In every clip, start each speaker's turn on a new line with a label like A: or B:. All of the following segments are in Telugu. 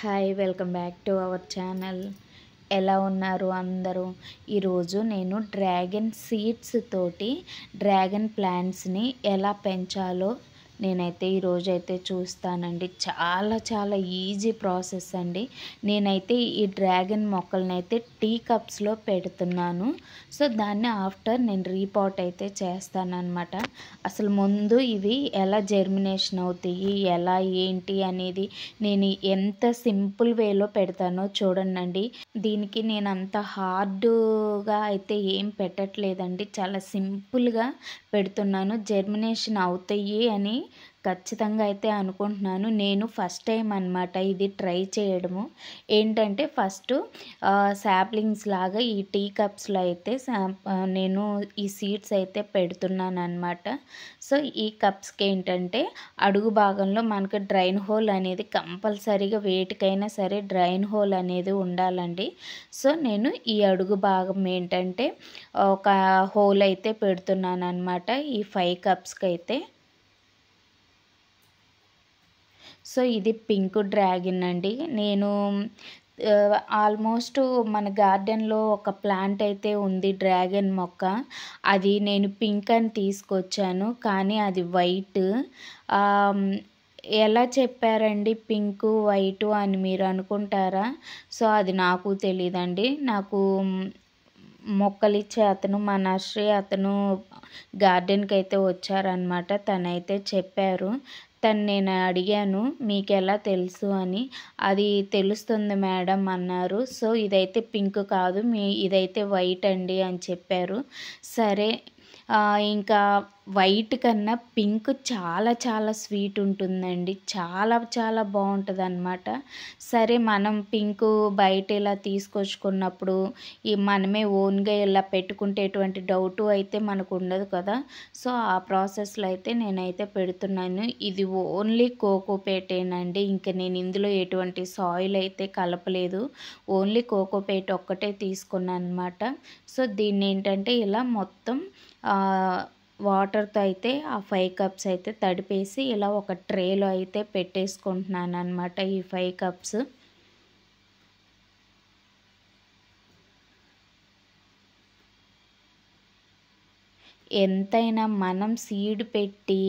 A: Hi welcome back to our channel. ఎలా ఉన్నారు అందరూ? ఈరోజు నేను డ్రాగన్ సీడ్స్ తోటి డ్రాగన్ ప్లాంట్స్ని ఎలా పెంచాలో నేనైతే ఈరోజైతే చూస్తానండి. చాలా ఈజీ ప్రాసెస్ అండి. నేనైతే ఈ డ్రాగన్ మొక్కలనైతే టీ కప్స్లో పెడుతున్నాను. సో దాన్ని ఆఫ్టర్ నేను రీపాట్ అయితే చేస్తానన్నమాట. అసలు ముందు ఇవి ఎలా జర్మినేషన్ అవుతాయి, ఎలా ఏంటి అనేది నేను ఎంత సింపుల్ వేలో పెడతానో చూడండి. దీనికి నేను అంత హార్డ్గా అయితే ఏం పెట్టట్లేదండి, చాలా సింపుల్గా పెడుతున్నాను. జర్మినేషన్ అవుతాయి అని ఖచ్చితంగా అయితే అనుకుంటున్నాను. నేను ఫస్ట్ టైం అన్నమాట ఇది ట్రై చేయడము. ఏంటంటే ఫస్ట్ శాప్లింగ్స్ లాగా ఈ టీ కప్స్లో అయితే నేను ఈ సీడ్స్ అయితే పెడుతున్నాను అన్నమాట. సో ఈ కప్స్కి ఏంటంటే అడుగు భాగంలో మనకు డ్రైన్ హోల్ అనేది కంపల్సరీగా వేటికైనా సరే డ్రైన్ హోల్ అనేది ఉండాలండి. సో నేను ఈ అడుగు భాగం ఏంటంటే ఒక హోల్ అయితే పెడుతున్నాను అన్నమాట ఈ 5 కప్స్కి అయితే. సో ఇది పింక్ డ్రాగన్ అండి. నేను ఆల్మోస్ట్ మన గార్డెన్లో ఒక ప్లాంట్ అయితే ఉంది డ్రాగన్ మొక్క. అది నేను పింక్ అని తీసుకొచ్చాను, కానీ అది వైట్. ఎలా చెప్పారండి పింకు వైటు అని మీరు అనుకుంటారా? సో అది నాకు తెలియదండి. నాకు మొక్కలిచ్చే అతను, మా నర్సరీ అతను గార్డెన్కి అయితే వచ్చారనమాట. తనైతే చెప్పారు. నేను అడిగాను మీకు ఎలా తెలుసు అని. అది తెలుస్తుంది మేడం అన్నారు. సో ఇదైతే పింక్ కాదు, ఇదైతే వైట్ అండి అని చెప్పారు. సరే, ఇంకా వైట్ కన్నా పింక్ చాలా స్వీట్ ఉంటుందండి. చాలా బాగుంటుంది అన్నమాట. సరే, మనం పింక్ బయట ఇలా తీసుకొచ్చుకున్నప్పుడు ఈ మనమే ఓన్గా ఇలా పెట్టుకుంటే ఎటువంటి డౌటు అయితే మనకు ఉండదు కదా. సో ఆ ప్రాసెస్లో అయితే నేనైతే పెడుతున్నాను. ఇది ఓన్లీ కోకోపేటేనండి. ఇంకా నేను ఇందులో ఎటువంటి సాయిల్ అయితే కలపలేదు. ఓన్లీ కోకోపేట్ ఒక్కటే తీసుకున్నాను అనమాట. సో దీన్ని ఏంటంటే ఇలా మొత్తం వాటర్తో అయితే ఆ 5 కప్స్ అయితే తడిపేసి ఇలా ఒక ట్రేలో అయితే పెట్టేసుకుంటున్నాను అనమాట ఈ 5 కప్స్. ఎంతైనా మనం సీడ్ పెట్టి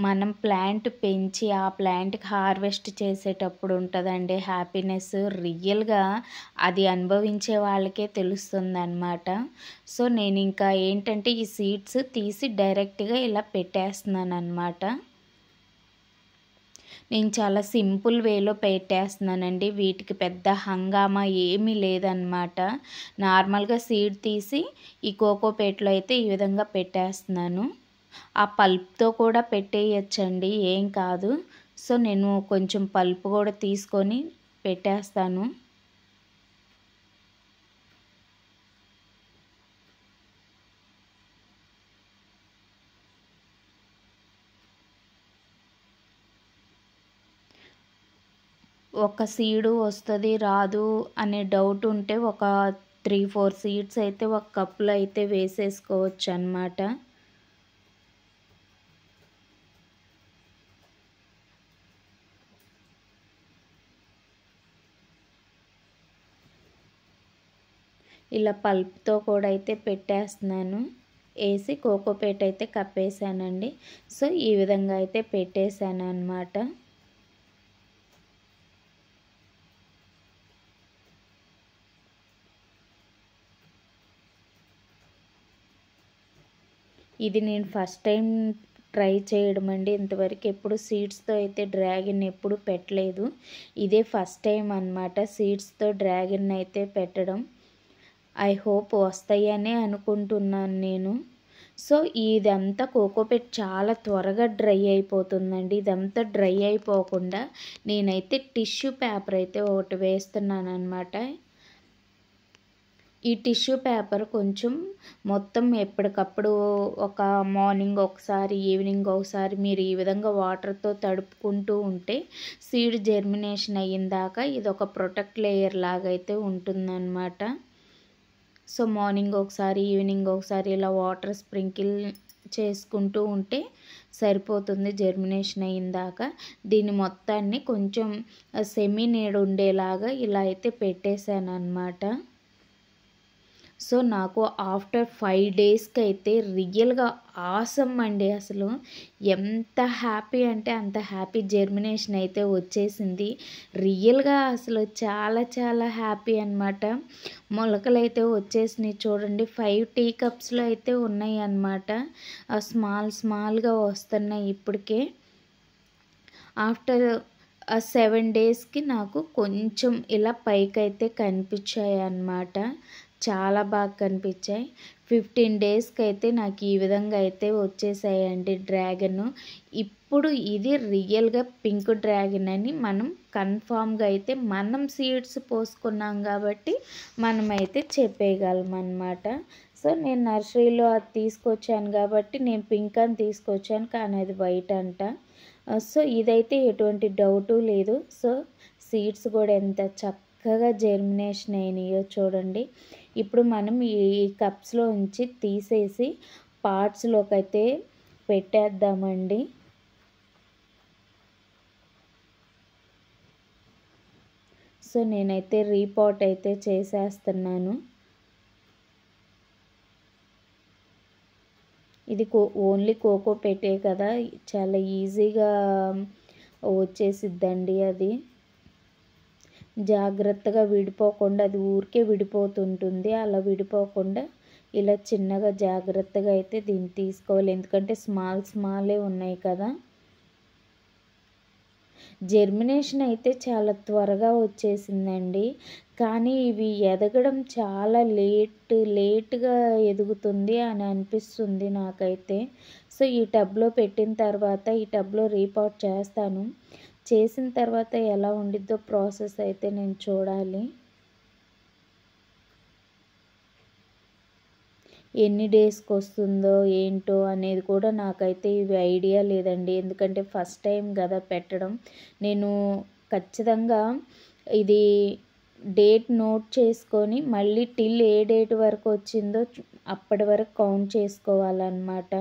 A: మనం ప్లాంట్ పెంచి ఆ ప్లాంట్కి హార్వెస్ట్ చేసేటప్పుడు ఉంటుందండి హ్యాపీనెస్. రియల్గా అది అనుభవించే వాళ్ళకే తెలుస్తుంది అన్నమాట. సో నేను ఇంకా ఏంటంటే ఈ సీడ్స్ తీసి డైరెక్ట్గా ఇలా పెట్టేస్తున్నాను అన్నమాట. నేను చాలా సింపుల్ వేలో పెట్టేస్తున్నానండి. వీటికి పెద్ద హంగామా ఏమీ లేదన్నమాట. నార్మల్గా సీడ్ తీసి ఈ కోకోపేట్లో అయితే ఈ విధంగా పెట్టేస్తున్నాను. ఆ పల్ప్తో కూడా పెట్టేయచ్చండి, ఏం కాదు. సో నేను కొంచెం పల్ప్ కూడా తీసుకొని పెట్టేస్తాను. ఒక సీడు వస్తుంది రాదు అనే డౌట్ ఉంటే ఒక 3-4 సీడ్స్ అయితే ఒక కప్పులో అయితే వేసేసుకోవచ్చు అన్నమాట. ఇలా పల్ప్తో కూడా అయితే పెట్టేస్తున్నాను. వేసి కోకోపేట్ అయితే కప్పేసానండి. సో ఈ విధంగా అయితే పెట్టేశాను అన్నమాట. ఇది నేను ఫస్ట్ టైం ట్రై చేయడం అండి. ఇంతవరకు ఎప్పుడు సీడ్స్తో అయితే డ్రాగన్ ఎప్పుడు పెట్టలేదు. ఇదే ఫస్ట్ టైం అన్నమాట సీడ్స్తో డ్రాగన్ అయితే పెట్టడం. ఐ హోప్ వస్తాయనే అనుకుంటున్నాను నేను. సో ఇదంతా కోకోపేట్ చాలా త్వరగా డ్రై అయిపోతుందండి. ఇదంతా డ్రై అయిపోకుండా నేనైతే టిష్యూ పేపర్ అయితే ఒకటి వేస్తున్నాను అనమాట. ఈ టిష్యూ పేపర్ కొంచెం మొత్తం ఎప్పటికప్పుడు ఒక మార్నింగ్ ఒకసారి, ఈవినింగ్ ఒకసారి మీరు ఈ విధంగా వాటర్తో తడుపుకుంటూ ఉంటే సీడ్ జర్మినేషన్ అయ్యిందాక ఇది ఒక ప్రొటెక్ట్ లేయర్ లాగా అయితే ఉంటుందన్నమాట. సో మార్నింగ్ ఒకసారి, ఈవినింగ్ ఒకసారి ఇలా వాటర్ స్ప్రింకిల్ చేసుకుంటూ ఉంటే సరిపోతుంది జర్మినేషన్ అయిందాక. దీన్ని మొత్తాన్ని కొంచెం సెమీ నీడ ఉండేలాగా ఇలా అయితే పెట్టేశాను అన్నమాట. సో నాకు ఆఫ్టర్ 5 డేస్కి అయితే రియల్గా ఆసమ్ అండి. అసలు ఎంత హ్యాపీ అంటే అంత హ్యాపీ జర్మినేషన్ అయితే వచ్చేసింది. రియల్గా అసలు చాలా చాలా హ్యాపీ అనమాట. మొలకలు అయితే వచ్చేసినాయి చూడండి. 5 టీ కప్స్లో అయితే ఉన్నాయి అన్నమాట. స్మాల్గా వస్తున్నాయి ఇప్పటికే. ఆఫ్టర్ 7 డేస్కి నాకు కొంచెం ఇలా పైకైతే కనిపించాయి అన్నమాట. చాలా బాగా కనిపించాయి. 15 డేస్కి అయితే నాకు ఈ విధంగా అయితే వచ్చేసాయండి డ్రాగన్. ఇప్పుడు ఇది రియల్గా పింక్ డ్రాగన్ అని మనం కన్ఫామ్గా అయితే మనం సీడ్స్ పోసుకున్నాం కాబట్టి మనమైతే చెప్పేయగలం అన్నమాట. సో నేను నర్సరీలో అది తీసుకొచ్చాను కాబట్టి నేను పింక్ అని తీసుకొచ్చాను, కానీ అది వైట్ అంట. సో ఇదైతే ఎటువంటి డౌటు లేదు. సో సీడ్స్ కూడా ఎంత చక్కగా జర్మినేషన్ అయినాయో చూడండి. ఇప్పుడు మనం ఈ కప్స్లో ఉంచి తీసేసి పార్ట్స్లోకి అయితే పెట్టేద్దామండి. సో నేనైతే రీపాట్ అయితే చేసేస్తున్నాను. ఇది ఓన్లీ కోకో పెట్టే కదా, చాలా ఈజీగా వచ్చేసిద్దండి. అది జాగ్రత్తగా విడిపోకుండా, అది ఊరికే విడిపోతుంటుంది. అలా విడిపోకుండా ఇలా చిన్నగా జాగ్రత్తగా అయితే దీన్ని తీసుకోవాలి, ఎందుకంటే స్మాలే ఉన్నాయి కదా. జర్మినేషన్ అయితే చాలా త్వరగా వచ్చేసిందండి, కానీ ఇవి ఎదగడం చాలా లేట్గా ఎదుగుతుంది అని అనిపిస్తుంది నాకైతే. సో ఈ టబ్లో పెట్టిన తర్వాత ఈ టబ్లో రీపాట్ చేస్తాను. చేసిన తర్వాత ఎలా ఉండిద్దో ప్రాసెస్ అయితే నేను చూడాలి. ఎన్ని డేస్కి వస్తుందో ఏంటో అనేది కూడా నాకైతే ఇవి ఐడియా లేదండి, ఎందుకంటే ఫస్ట్ టైం కదా పెట్టడం. నేను ఖచ్చితంగా ఇది డేట్ నోట్ చేసుకొని మళ్ళీ టిల్ ఏ డేట్ వరకు వచ్చిందో అప్పటి వరకు కౌంట్ చేసుకోవాలన్నమాట.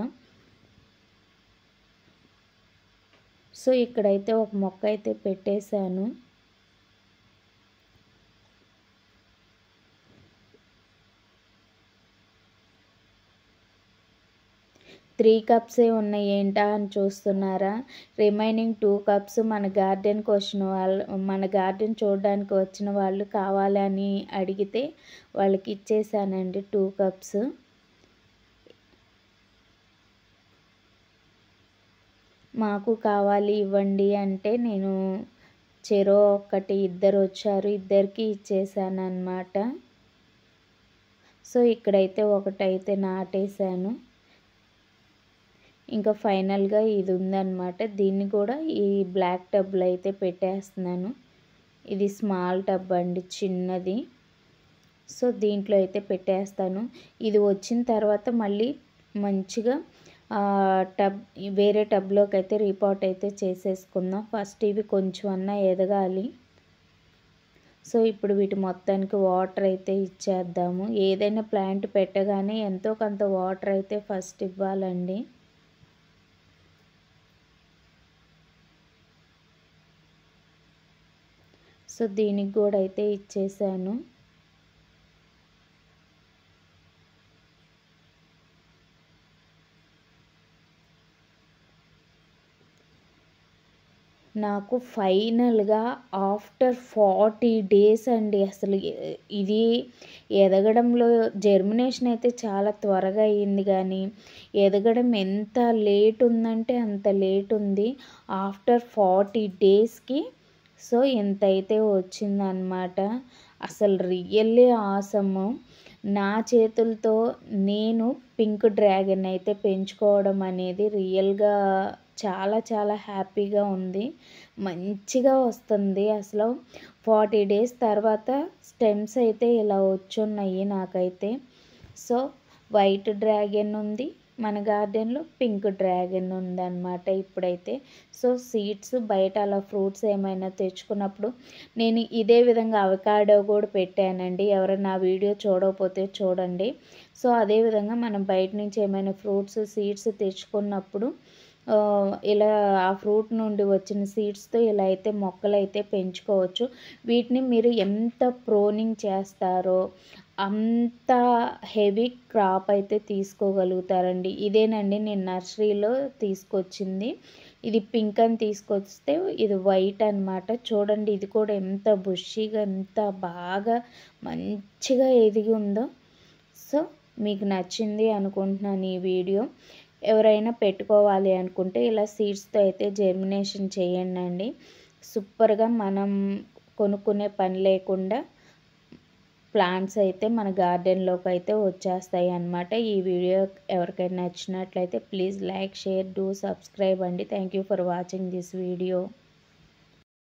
A: సో ఇక్కడైతే ఒక మొక్క అయితే పెట్టేశాను. త్రీ కప్సే ఉన్నాయి ఏంటా అని చూస్తున్నారా? రిమైనింగ్ 2 కప్స్ మన గార్డెన్ చూడడానికి వచ్చిన వాళ్ళు కావాలని అడిగితే వాళ్ళకి ఇచ్చేసానండి 2 కప్స్. మాకు కావాలి ఇవ్వండి అంటే నేను చెరో ఒకటి, ఇద్దరు వచ్చారు, ఇద్దరికి ఇచ్చేసాను అన్నమాట. సో ఇక్కడైతే ఒకటైతే నాటేశాను. ఇంకా ఫైనల్గా ఇది ఉందన్నమాట. దీన్ని కూడా ఈ బ్లాక్ టబ్లో అయితే పెట్టేస్తున్నాను. ఇది స్మాల్ టబ్ అండి, చిన్నది. సో దీంట్లో అయితే పెట్టేస్తాను. ఇది వచ్చిన తర్వాత మళ్ళీ మంచిగా వేరే టబ్లోకి అయితే రీపాట్ అయితే చేసేసుకుందాం. ఫస్ట్ ఇవి కొంచెం అన్నా ఎదగాలి. సో ఇప్పుడు వీటి మొత్తానికి వాటర్ అయితే ఇచ్చేద్దాము. ఏదైనా ప్లాంట్ పెట్టగానే ఎంతో కొంత వాటర్ అయితే ఫస్ట్ ఇవ్వాలండి. సో దీనికి కూడా అయితే ఇచ్చేసాను. నాకు ఫైనల్గా ఆఫ్టర్ 40 డేస్ అండి. అసలు ఇది ఎదగడంలో జర్మినేషన్ అయితే చాలా త్వరగా అయ్యింది, కానీ ఎదగడం ఎంత లేట్ ఉందంటే అంత లేట్ ఉంది. ఆఫ్టర్ 40 డేస్కి సో ఎంతైతే వచ్చిందనమాట. అసలు రియల్లీ ఆసమ్. నా చేతులతో నేను పింక్ డ్రాగన్ అయితే పెంచుకోవడం అనేది రియల్గా చాలా చాలా హ్యాపీగా ఉంది. మంచిగా వస్తుంది. అసలు 40 డేస్ తర్వాత స్టెమ్స్ అయితే ఇలా వచ్చున్నాయి నాకైతే. సో వైట్ డ్రాగన్ ఉంది మన గార్డెన్లో, పింక్ డ్రాగన్ ఉందన్నమాట ఇప్పుడైతే. సో సీడ్స్ బయట అలా ఫ్రూట్స్ ఏమైనా తెచ్చుకున్నప్పుడు నేను ఇదే విధంగా అవకాడో కూడా పెట్టానండి. ఎవరైనా ఆ వీడియో చూడకపోతే చూడండి. సో అదేవిధంగా మనం బయట నుంచి ఏమైనా ఫ్రూట్స్ సీడ్స్ తెచ్చుకున్నప్పుడు ఇలా ఆ ఫ్రూట్ నుండి వచ్చిన సీడ్స్తో ఇలా అయితే మొక్కలైతే పెంచుకోవచ్చు. వీటిని మీరు ఎంత ప్రోనింగ్ చేస్తారో అంత హెవీ క్రాప్ అయితే తీసుకోగలుగుతారండి. ఇదేనండి నేను నర్సరీలో తీసుకొచ్చింది. ఇది పింక్ అని తీసుకొస్తే ఇది వైట్ అనమాట. చూడండి ఇది కూడా ఎంత బుషీగా ఎంత బాగా మంచిగా ఎదిగి ఉందో. సో మీకు నచ్చింది అనుకుంటున్నాను ఈ వీడియో. ఎవరైనా పెట్టుకోవాలి అనుకుంటే ఇలా సీడ్స్తో అయితే జర్మినేషన్ చేయండి. సూపర్గా మనం కొనుక్కునే పని లేకుండా ప్లాంట్స్ అయితే మన గార్డెన్లోకి అయితే వచ్చేస్తాయి అన్నమాట. ఈ వీడియో ఎవరికైనా నచ్చినట్లయితే please like, share, do subscribe అండి. Thank you for watching this video.